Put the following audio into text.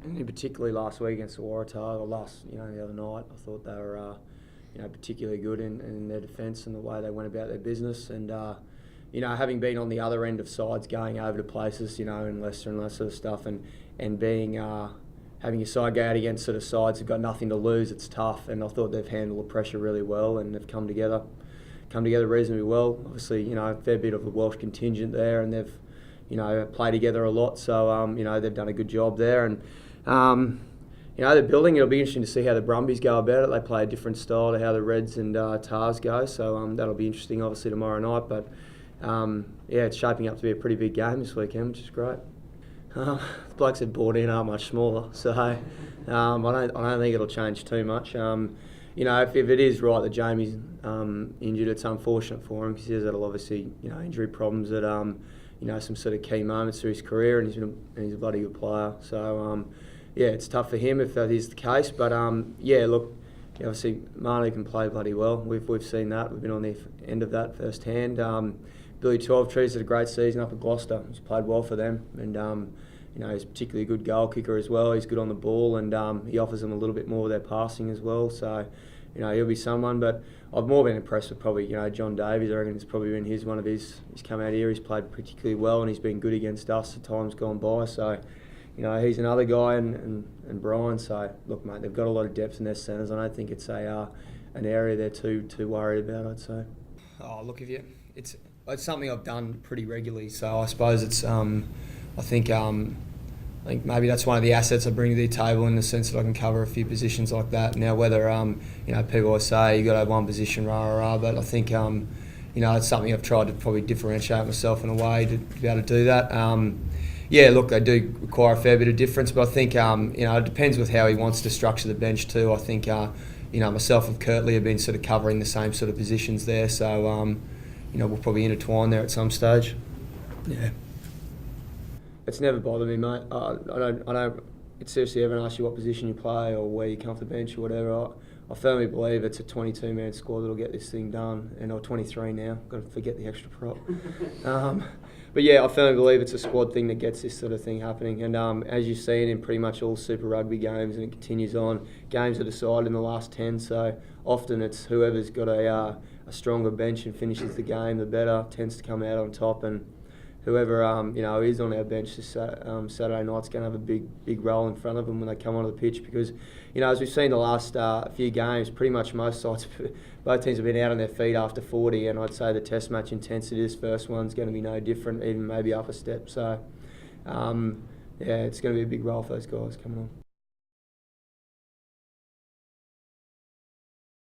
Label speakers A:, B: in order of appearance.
A: And in particularly last week against the Waratahs, or the other night, I thought they were, particularly good in their defence and the way they went about their business. And, having been on the other end of sides going over to places, in Leicester and that sort of stuff, and being, having your side go out against sort of sides who've got nothing to lose, it's tough. And I thought they've handled the pressure really well and they've come together reasonably well. Obviously, a fair bit of the Welsh contingent there, and they've, played together a lot. So, they've done a good job there. And, they're building. It'll be interesting to see how the Brumbies go about it. They play a different style to how the Reds and Tars go. So that'll be interesting, obviously, tomorrow night. But, it's shaping up to be a pretty big game this weekend, which is great. The blokes that bought in aren't much smaller, so I don't think it'll change too much. If it is right that Jamie's injured, it's unfortunate for him because he has had obviously injury problems at some sort of key moments through his career, and he's a bloody good player. So it's tough for him if that is the case. But look, obviously Manu can play bloody well. We've seen that. We've been on the end of that firsthand. Billy 12 Trees had a great season up at Gloucester. He's played well for them, and he's a particularly good goal kicker as well. He's good on the ball, and he offers them a little bit more of their passing as well. So he'll be someone. But I've more been impressed with probably John Davies. I reckon it's probably been one of his. He's come out here. He's played particularly well, and he's been good against us at times gone by. So he's another guy, and Brian. So look, mate, they've got a lot of depth in their centres. I don't think it's an area they're too worried about, I'd say. Oh, look, it's something I've done pretty regularly, so I suppose it's I think maybe that's one of the assets I bring to the table, in the sense that I can cover a few positions like that. Now, whether people always say you got to have one position, but I think it's something I've tried to probably differentiate myself in a way to be able to do that. Look, they do require a fair bit of difference, but I think it depends with how he wants to structure the bench too. I think myself and Kirtley have been sort of covering the same sort of positions there, so we'll probably intertwine there at some stage. Yeah. It's never bothered me, mate. I don't seriously ever ask you what position you play or where you come off the bench or whatever. I firmly believe it's a 22-man squad that'll get this thing done, and or 23 now. Got to forget the extra prop. But I firmly believe it's a squad thing that gets this sort of thing happening. And as you've seen in pretty much all Super Rugby games, and it continues on, games are decided in the last 10. So often it's whoever's got a stronger bench and finishes the game, the better, tends to come out on top. And whoever is on our bench this Saturday night's going to have a big role in front of them when they come onto the pitch, because as we've seen the last few games, pretty much most sides, both teams have been out on their feet after 40, and I'd say the test match intensity this first one's going to be no different, even maybe up a step. So it's going to be a big role for those guys coming on.